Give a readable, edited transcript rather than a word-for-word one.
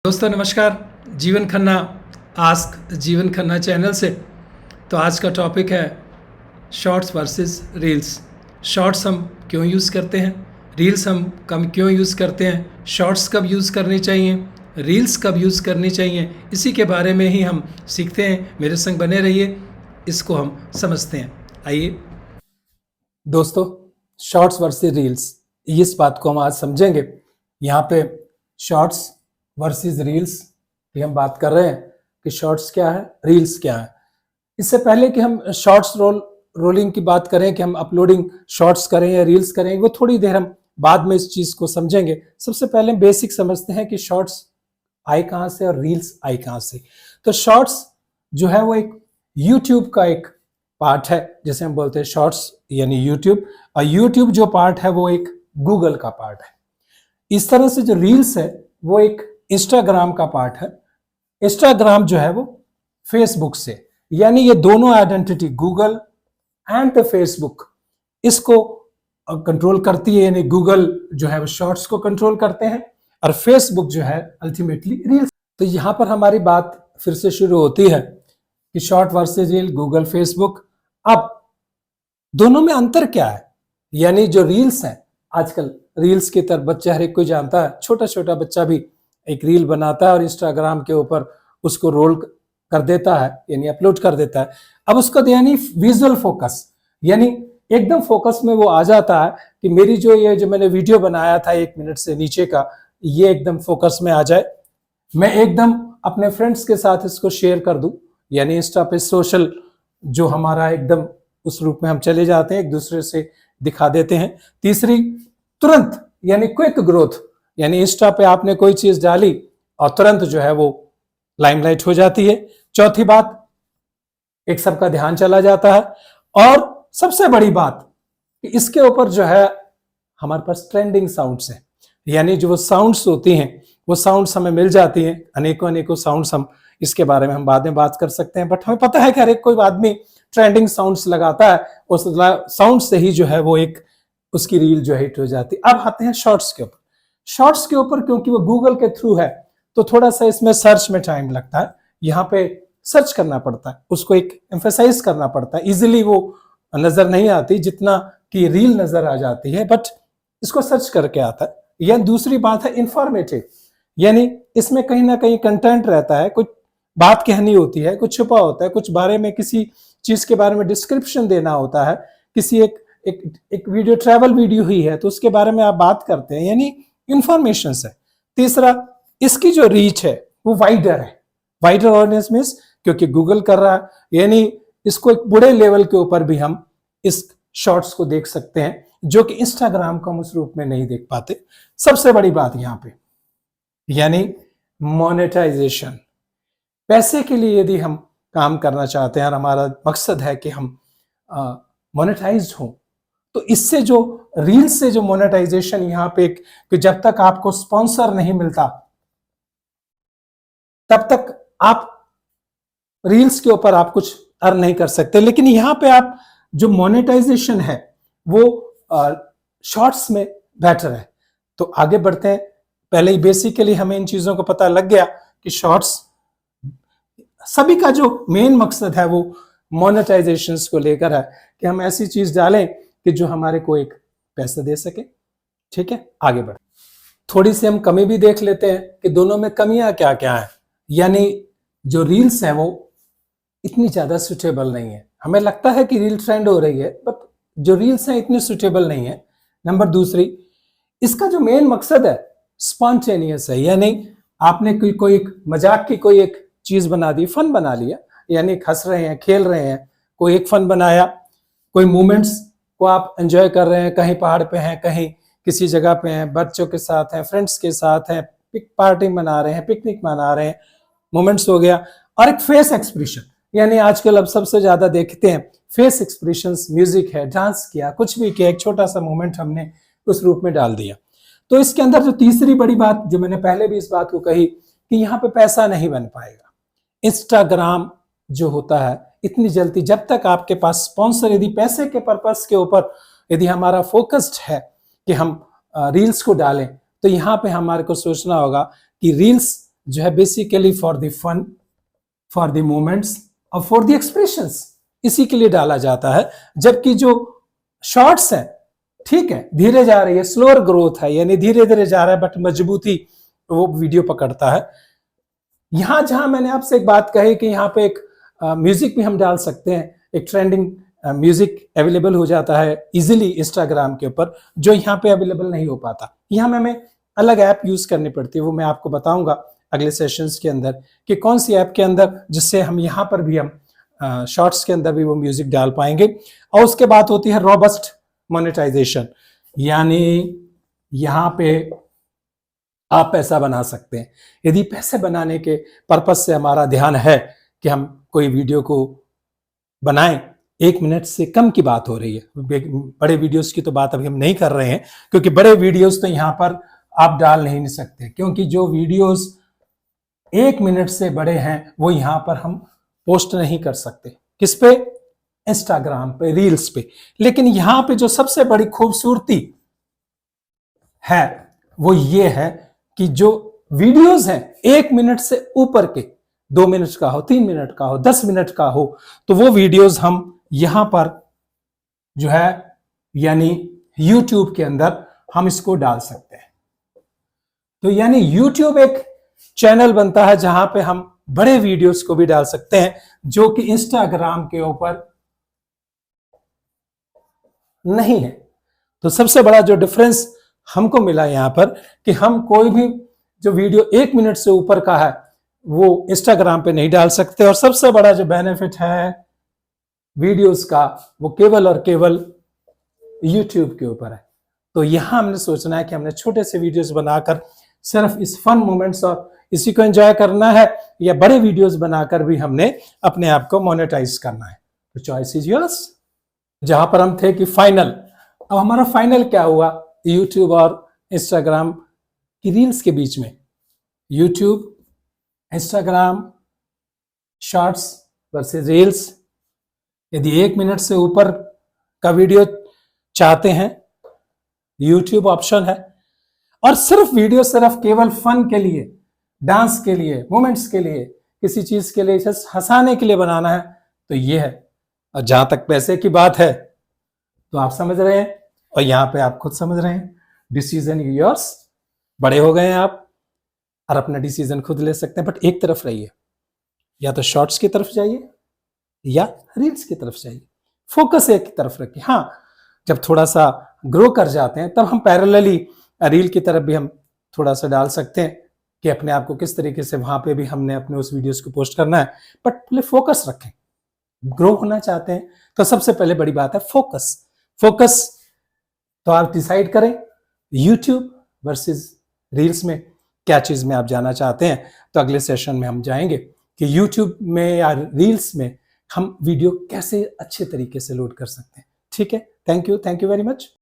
दोस्तों नमस्कार। जीवन खन्ना आस्क जीवन खन्ना चैनल से। तो आज का टॉपिक है शॉर्ट्स वर्सेस रील्स। शॉर्ट्स हम क्यों यूज़ करते हैं, रील्स हम कम क्यों यूज़ करते हैं, शॉर्ट्स कब यूज़ करनी चाहिए, रील्स कब यूज़ करनी चाहिए, इसी के बारे में ही हम सीखते हैं। मेरे संग बने रहिए, इसको हम समझते हैं। आइए दोस्तों, शॉर्ट्स वर्सेस रील्स, इस बात को हम आज समझेंगे। यहाँ पे शॉर्ट्स वर्सेस रील्स की हम बात कर रहे हैं कि शॉर्ट्स क्या है, रील्स क्या है। इससे पहले कि हम शॉर्ट्स रोलिंग की बात करें कि हम अपलोडिंग शॉर्ट्स करें या रील्स करें, वो थोड़ी देर हम बाद में इस चीज़ को समझेंगे। सबसे पहले बेसिक समझते हैं कि शॉर्ट्स आए कहाँ से और रील्स आए कहाँ से। तो शॉर्ट्स जो है वो एक यूट्यूब का एक पार्ट है, जैसे हम बोलते हैं शॉर्ट्स यानी यूट्यूब, और यूट्यूब जो पार्ट है वो एक गूगल का पार्ट है। इस तरह से जो रील्स है वो एक इंस्टाग्राम का पार्ट है। इंस्टाग्राम जो है वो फेसबुक से, यानी ये दोनों आइडेंटिटी गूगल एंड फेसबुक इसको कंट्रोल करती है। यानी गूगल जो है वो शॉर्ट्स को कंट्रोल करते हैं और फेसबुक जो है अल्टीमेटली रील्स। तो यहां पर हमारी बात फिर से शुरू होती है कि short versus reel, Google, Facebook. अब दोनों में अंतर क्या है? यानी जो रील्स हैं, आजकल रील्स की तरफ बच्चा हर एक कोई जानता है, छोटा छोटा बच्चा भी एक रील बनाता है और इंस्टाग्राम के ऊपर उसको रोल कर देता है, यानी अपलोड कर देता है। अब उसका यानी विजुअल फोकस, यानी एकदम फोकस में वो आ जाता है कि मेरी जो मैंने वीडियो बनाया था 1 मिनट से नीचे का, ये एकदम फोकस में आ जाए, मैं एकदम अपने फ्रेंड्स के साथ इसको शेयर कर दूं। यानी इंस्टा पे सोशल जो हमारा एकदम उस रूप में हम चले जाते हैं, एक दूसरे से दिखा देते हैं। तीसरी, तुरंत यानी क्विक ग्रोथ, यानी इंस्टा पे आपने कोई चीज डाली और तुरंत जो है वो लाइमलाइट हो जाती है। चौथी बात, एक सबका ध्यान चला जाता है। और सबसे बड़ी बात कि इसके ऊपर जो है हमारे पास ट्रेंडिंग साउंड्स है, यानी जो वो साउंड्स होती हैं वो साउंड्स हमें मिल जाती हैं, अनेकों अनेकों साउंड्स। हम इसके बारे में हम बाद में बात कर सकते हैं, बट हमें पता है कि हर एक कोई आदमी ट्रेंडिंग साउंड्स लगाता है, उस साउंड से ही जो है वो एक उसकी रील जो हिट हो जाती है। अब आते हैं शॉर्ट्स के ऊपर। शॉर्ट्स के ऊपर क्योंकि वो गूगल के थ्रू है तो थोड़ा सा इसमें सर्च में टाइम लगता है, यहाँ पे सर्च करना पड़ता है, उसको एक एम्फेसाइज करना पड़ता है। इजीली वो नजर नहीं आती जितना कि रील नजर आ जाती है, बट इसको सर्च करके आता है। या दूसरी बात है इंफॉर्मेटिव, यानी इसमें कहीं ना कहीं कंटेंट रहता है, कुछ बात कहनी होती है, कुछ छुपा होता है, कुछ बारे में किसी चीज के बारे में डिस्क्रिप्शन देना होता है। किसी एक वीडियो ट्रैवल वीडियो ही है तो उसके बारे में आप बात करते हैं, यानी इंफॉर्मेशन है। तीसरा, इसकी जो रीच है वो वाइडर है। वाइडर ऑडियंस मींस क्योंकि गूगल कर रहा है, यानी इसको एक बड़े लेवल के ऊपर भी हम इस शॉर्ट्स को देख सकते हैं, जो कि इंस्टाग्राम को हम उस रूप में नहीं देख पाते। सबसे बड़ी बात यहाँ पे यानी मोनेटाइजेशन। पैसे के लिए यदि हम काम करना चाहते हैं और हमारा मकसद है कि हम मोनेटाइज्ड हों, तो इससे जो रील्स से जो मोनेटाइजेशन यहाँ पे कि जब तक आपको स्पॉन्सर नहीं मिलता तब तक आप रील्स के ऊपर आप कुछ अर्न नहीं कर सकते। लेकिन यहाँ पे आप जो मोनेटाइजेशन है वो शॉर्ट्स में बेटर है। तो आगे बढ़ते हैं। पहले ही बेसिकली हमें इन चीजों को पता लग गया कि शॉर्ट्स सभी का जो मेन मकसद है वो मोनेटाइजेशन को लेकर है कि हम ऐसी चीज डालें कि जो हमारे को एक पैसा दे सके। ठीक है, आगे बढ़। थोड़ी सी हम कमी भी देख लेते हैं कि दोनों में कमियां क्या क्या है। यानी जो रील्स है वो इतनी ज्यादा सुटेबल नहीं है। हमें लगता है कि रील ट्रेंड हो रही है, बट जो रील्स हैं इतनी सुटेबल नहीं है। नंबर दूसरी, इसका जो मेन मकसद है स्पॉन्टेनियस है, यानी आपने कोई एक मजाक की कोई एक चीज बना दी, फन बना लिया, यानी हंस रहे हैं, खेल रहे हैं, कोई एक फन बनाया, कोई मोमेंट्स को आप एंजॉय कर रहे हैं, कहीं पहाड़ पे हैं, कहीं किसी जगह पे हैं, बच्चों के साथ हैं, फ्रेंड्स के साथ हैं, पार्टी मना रहे हैं, पिकनिक मना रहे हैं, मोमेंट्स हो गया। और एक फेस एक्सप्रेशन, यानी आजकल अब सबसे ज्यादा देखते हैं फेस एक्सप्रेशंस, म्यूजिक है, डांस किया, कुछ भी किया, एक छोटा सा मोमेंट हमने उस रूप में डाल दिया। तो इसके अंदर जो तीसरी बड़ी बात, जो मैंने पहले भी इस बात को कही कि यहाँ पे पैसा नहीं बन पाएगा। इंस्टाग्राम जो होता है इतनी जल्दी, जब तक आपके पास स्पॉन्सर, यदि पैसे के पर्पस के ऊपर यदि हमारा फोकस्ड है कि हम रील्स को डालें, तो यहाँ पे हमारे को सोचना होगा कि रील्स जो है basically for the fun, for the moments और फॉर द एक्सप्रेशंस, इसी के लिए डाला जाता है। जबकि जो शॉर्ट्स है, ठीक है, धीरे जा रही है, स्लोअर ग्रोथ है, यानी धीरे धीरे जा रहा है, बट मजबूती वो वीडियो पकड़ता है। यहां जहां मैंने आपसे एक बात कही कि यहाँ पे एक म्यूजिक भी हम डाल सकते हैं, एक ट्रेंडिंग म्यूजिक अवेलेबल हो जाता है इजीली इंस्टाग्राम के ऊपर, जो यहाँ पे अवेलेबल नहीं हो पाता। यहाँ में हमें अलग ऐप यूज करनी पड़ती है, वो मैं आपको बताऊंगा अगले सेशंस के अंदर कि कौन सी ऐप के अंदर, जिससे हम यहाँ पर भी हम शॉर्ट्स के अंदर भी वो म्यूजिक डाल पाएंगे। और उसके बाद होती है रोबस्ट मोनेटाइजेशन, यानी यहाँ पे आप पैसा बना सकते हैं। यदि पैसे बनाने के पर्पज से हमारा ध्यान है कि हम कोई वीडियो को बनाएं, 1 मिनट से कम की बात हो रही है, बड़े वीडियोस की तो बात अभी हम नहीं कर रहे हैं, क्योंकि बड़े वीडियोस तो यहाँ पर आप डाल नहीं सकते, क्योंकि जो वीडियोस 1 मिनट से बड़े हैं वो यहाँ पर हम पोस्ट नहीं कर सकते। किस पे? इंस्टाग्राम पे, रील्स पे। लेकिन यहाँ पे जो सबसे बड़ी खूबसूरती है वो ये है कि जो वीडियोस हैं 1 मिनट से ऊपर के, 2 मिनट का हो, 3 मिनट का हो, 10 मिनट का हो, तो वो वीडियोस हम यहां पर जो है यानी YouTube के अंदर हम इसको डाल सकते हैं। तो यानी YouTube एक चैनल बनता है जहां पे हम बड़े वीडियोस को भी डाल सकते हैं, जो कि इंस्टाग्राम के ऊपर नहीं है। तो सबसे बड़ा जो डिफरेंस हमको मिला यहां पर कि हम कोई भी जो वीडियो 1 मिनट से ऊपर का है वो इंस्टाग्राम पे नहीं डाल सकते। और सबसे बड़ा जो बेनिफिट है वीडियोस का, वो केवल और केवल यूट्यूब के ऊपर है। तो यहां हमने सोचना है कि हमने छोटे से वीडियोस बनाकर सिर्फ इस फन मोमेंट्स और इसी को एंजॉय करना है, या बड़े वीडियोस बनाकर भी हमने अपने आप को मोनेटाइज करना है। तो चॉइस इज योर्स। जहां पर हम थे कि फाइनल, अब हमारा फाइनल क्या हुआ? यूट्यूब और इंस्टाग्राम की रील्स के बीच में। YouTube, Instagram, shorts versus reels. यदि 1 मिनट से ऊपर का वीडियो चाहते हैं, यूट्यूब ऑप्शन है। और सिर्फ वीडियो सिर्फ केवल फन के लिए, डांस के लिए, मोमेंट्स के लिए, किसी चीज के लिए, हंसाने के लिए बनाना है, तो ये है। और जहां तक पैसे की बात है तो आप समझ रहे हैं, और यहां पे आप खुद समझ रहे हैं, डिसीजन योर्स। बड़े हो गए हैं आप और अपना डिसीजन खुद ले सकते हैं, बट एक तरफ रहिए, या तो शॉर्ट्स की तरफ जाइए या रील्स की तरफ जाइए। फोकस एक तरफ रखिए। हाँ, जब थोड़ा सा ग्रो कर जाते हैं तब हम पैरेलली रील की तरफ भी हम थोड़ा सा डाल सकते हैं कि अपने आप को किस तरीके से वहां पे भी हमने अपने उस वीडियोस को पोस्ट करना है। बट पहले फोकस रखें। ग्रो होना चाहते हैं तो सबसे पहले बड़ी बात है फोकस। फोकस तो आप डिसाइड करें यूट्यूब वर्सेस रील्स में क्या चीज में आप जाना चाहते हैं। तो अगले सेशन में हम जाएंगे कि यूट्यूब में या रील्स में हम वीडियो कैसे अच्छे तरीके से लोड कर सकते हैं। ठीक है, थैंक यू वेरी मच।